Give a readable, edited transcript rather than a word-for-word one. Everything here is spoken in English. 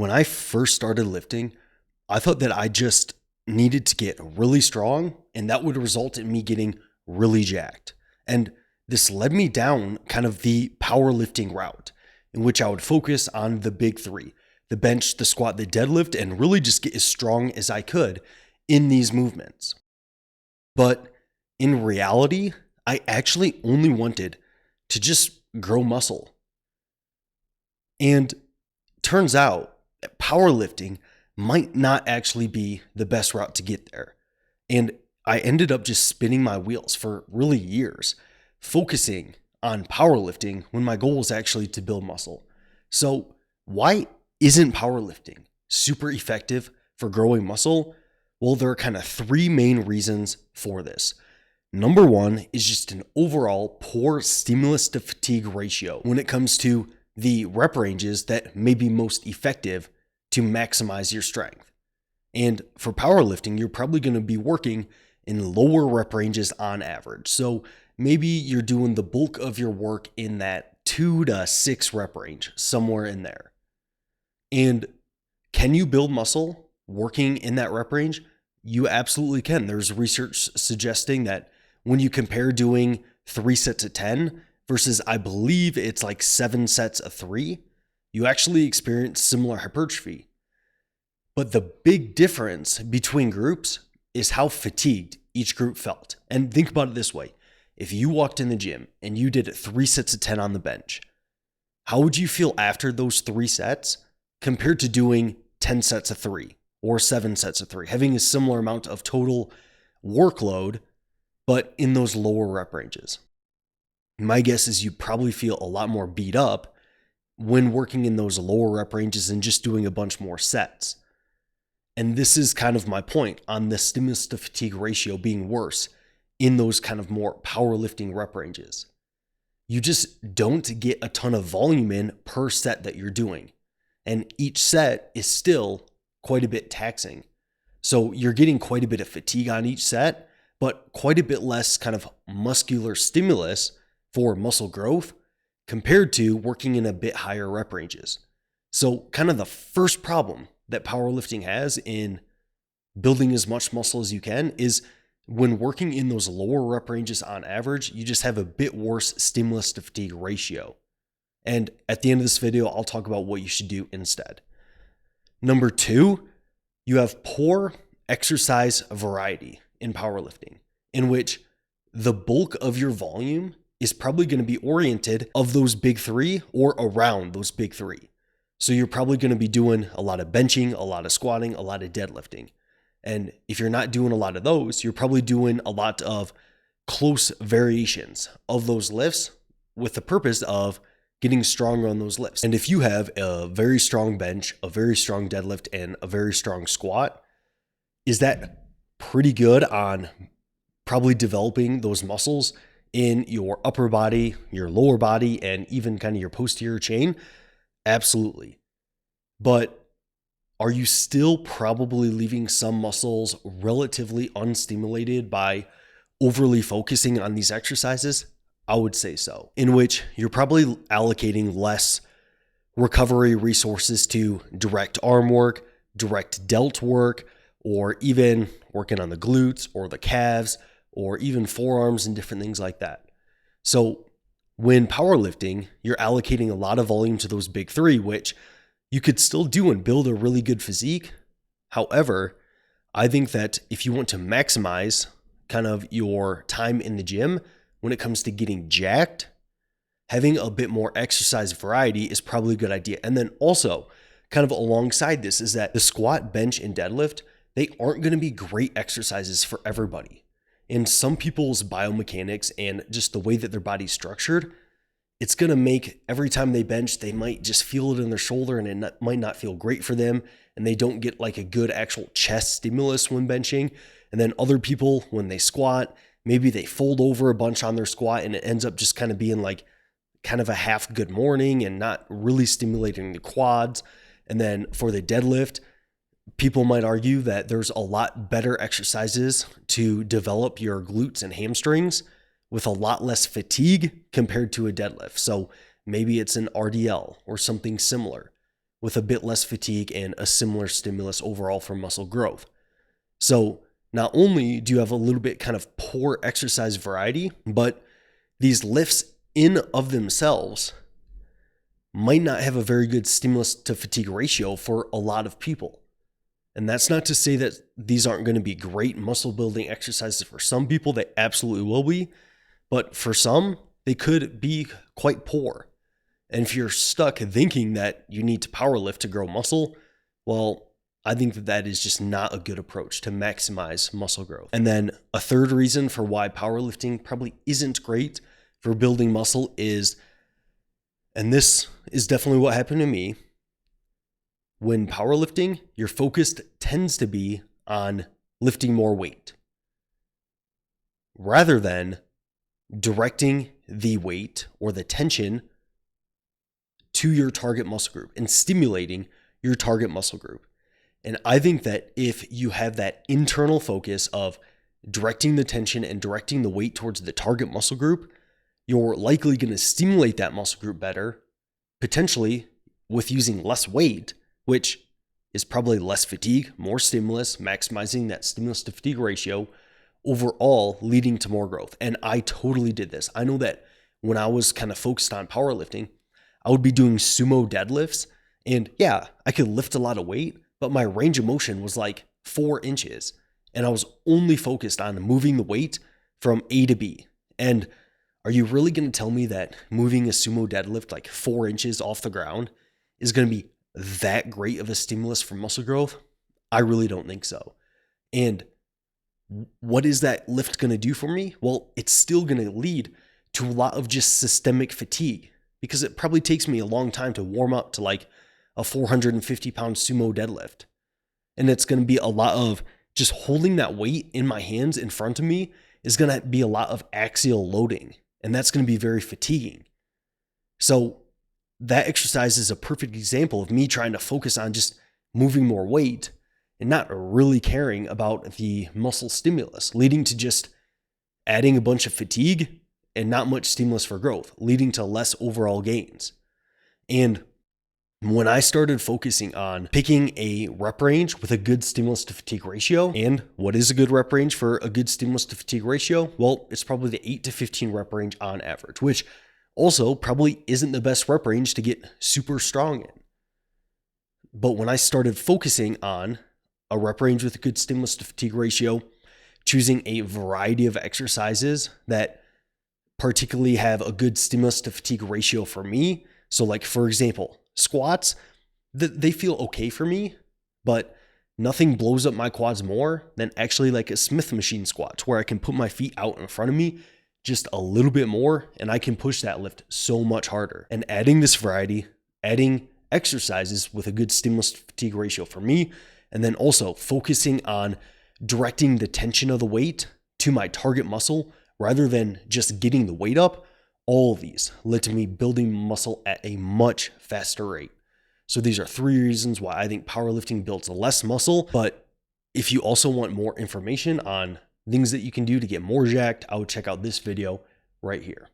When I first started lifting, I thought that I just needed to get really strong and that would result in me getting really jacked. And this led me down kind of the powerlifting route in which I would focus on the big three, the bench, the squat, the deadlift, and really just get as strong as I could in these movements. But in reality, I actually only wanted to just grow muscle. And turns out that powerlifting might not actually be the best route to get there. And I ended up just spinning my wheels for really years, focusing on powerlifting when my goal was actually to build muscle. So, why isn't powerlifting super effective for growing muscle? Well, there are kind of three main reasons for this. Number one is just an overall poor stimulus to fatigue ratio when it comes to the rep ranges that may be most effective to maximize your strength. And for powerlifting, you're probably going to be working in lower rep ranges on average. So maybe you're doing the bulk of your work in that 2 to 6 rep range, somewhere in there. And can you build muscle working in that rep range? You absolutely can. There's research suggesting that when you compare doing 3 sets of 10 versus I believe it's like 7 sets of 3, you actually experience similar hypertrophy. But the big difference between groups is how fatigued each group felt. And think about it this way. If you walked in the gym and you did 3 sets of 10 on the bench, how would you feel after those 3 sets compared to doing 10 sets of 3 or 7 sets of 3, having a similar amount of total workload, but in those lower rep ranges? My guess is you probably feel a lot more beat up when working in those lower rep ranges and just doing a bunch more sets. And this is kind of my point on the stimulus to fatigue ratio being worse in those kind of more powerlifting rep ranges. You just don't get a ton of volume in per set that you're doing. And each set is still quite a bit taxing. So you're getting quite a bit of fatigue on each set, but quite a bit less kind of muscular stimulus for muscle growth compared to working in a bit higher rep ranges. So kind of the first problem that powerlifting has in building as much muscle as you can is when working in those lower rep ranges on average, you just have a bit worse stimulus to fatigue ratio. And at the end of this video, I'll talk about what you should do instead. Number two, you have poor exercise variety in powerlifting, in which the bulk of your volume is probably going to be oriented of those big three or around those big three. So you're probably going to be doing a lot of benching, a lot of squatting, a lot of deadlifting. And if you're not doing a lot of those, you're probably doing a lot of close variations of those lifts with the purpose of getting stronger on those lifts. And if you have a very strong bench, a very strong deadlift, and a very strong squat, is that pretty good on probably developing those muscles in your upper body, your lower body, and even kind of your posterior chain? Absolutely. But are you still probably leaving some muscles relatively unstimulated by overly focusing on these exercises? I would say so, in which you're probably allocating less recovery resources to direct arm work, direct delt work, or even working on the glutes or the calves, or even forearms and different things like that. So when powerlifting, you're allocating a lot of volume to those big three, which you could still do and build a really good physique. However, I think that if you want to maximize kind of your time in the gym when it comes to getting jacked, having a bit more exercise variety is probably a good idea. And then also, kind of alongside this is that the squat, bench, and deadlift, they aren't going to be great exercises for everybody. In some people's biomechanics and just the way that their body's structured, it's going to make every time they bench, they might just feel it in their shoulder and might not feel great for them. And they don't get like a good actual chest stimulus when benching. And then other people, when they squat, maybe they fold over a bunch on their squat and it ends up just kind of being like kind of a half good morning and not really stimulating the quads. And then for the deadlift, people might argue that there's a lot better exercises to develop your glutes and hamstrings with a lot less fatigue compared to a deadlift. So maybe it's an RDL or something similar. with a bit less fatigue and a similar stimulus overall for muscle growth. So not only do you have a little bit kind of poor exercise variety, but these lifts in of themselves might not have a very good stimulus to fatigue ratio for a lot of people. And that's not to say that these aren't going to be great muscle building exercises for some people. They absolutely will be. But for some, they could be quite poor. And if you're stuck thinking that you need to power lift to grow muscle, well, I think that that is just not a good approach to maximize muscle growth. And then a third reason for why powerlifting probably isn't great for building muscle is, and this is definitely what happened to me, when powerlifting, your focus tends to be on lifting more weight rather than directing the weight or the tension to your target muscle group and stimulating your target muscle group. And I think that if you have that internal focus of directing the tension and directing the weight towards the target muscle group, you're likely going to stimulate that muscle group better, potentially with using less weight, which is probably less fatigue, more stimulus, maximizing that stimulus to fatigue ratio, overall leading to more growth. And I totally did this. I know that when I was kind of focused on powerlifting, I would be doing sumo deadlifts, and yeah, I could lift a lot of weight, but my range of motion was like 4 inches, and I was only focused on moving the weight from A to B. And are you really going to tell me that moving a sumo deadlift like 4 inches off the ground is going to be that great of a stimulus for muscle growth? I really don't think so. And what is that lift going to do for me? Well, it's still going to lead to a lot of just systemic fatigue, because it probably takes me a long time to warm up to like a 450-pound sumo deadlift. And it's going to be a lot of just holding that weight in my hands in front of me is going to be a lot of axial loading. And that's going to be very fatiguing. So that exercise is a perfect example of me trying to focus on just moving more weight and not really caring about the muscle stimulus, leading to just adding a bunch of fatigue and not much stimulus for growth, leading to less overall gains. And when I started focusing on picking a rep range with a good stimulus to fatigue ratio, and what is a good rep range for a good stimulus to fatigue ratio? Well, it's probably the 8 to 15 rep range on average, which also probably isn't the best rep range to get super strong in. But when I started focusing on a rep range with a good stimulus to fatigue ratio, choosing a variety of exercises that particularly have a good stimulus to fatigue ratio for me. So like, for example, squats, they feel okay for me, but nothing blows up my quads more than actually like a Smith machine squat, where I can put my feet out in front of me just a little bit more and I can push that lift so much harder. And adding this variety, adding exercises with a good stimulus to fatigue ratio for me, and then also focusing on directing the tension of the weight to my target muscle rather than just getting the weight up, all of these led to me building muscle at a much faster rate. So these are 3 reasons why I think powerlifting builds less muscle. But if you also want more information on things that you can do to get more jacked, I would check out this video right here.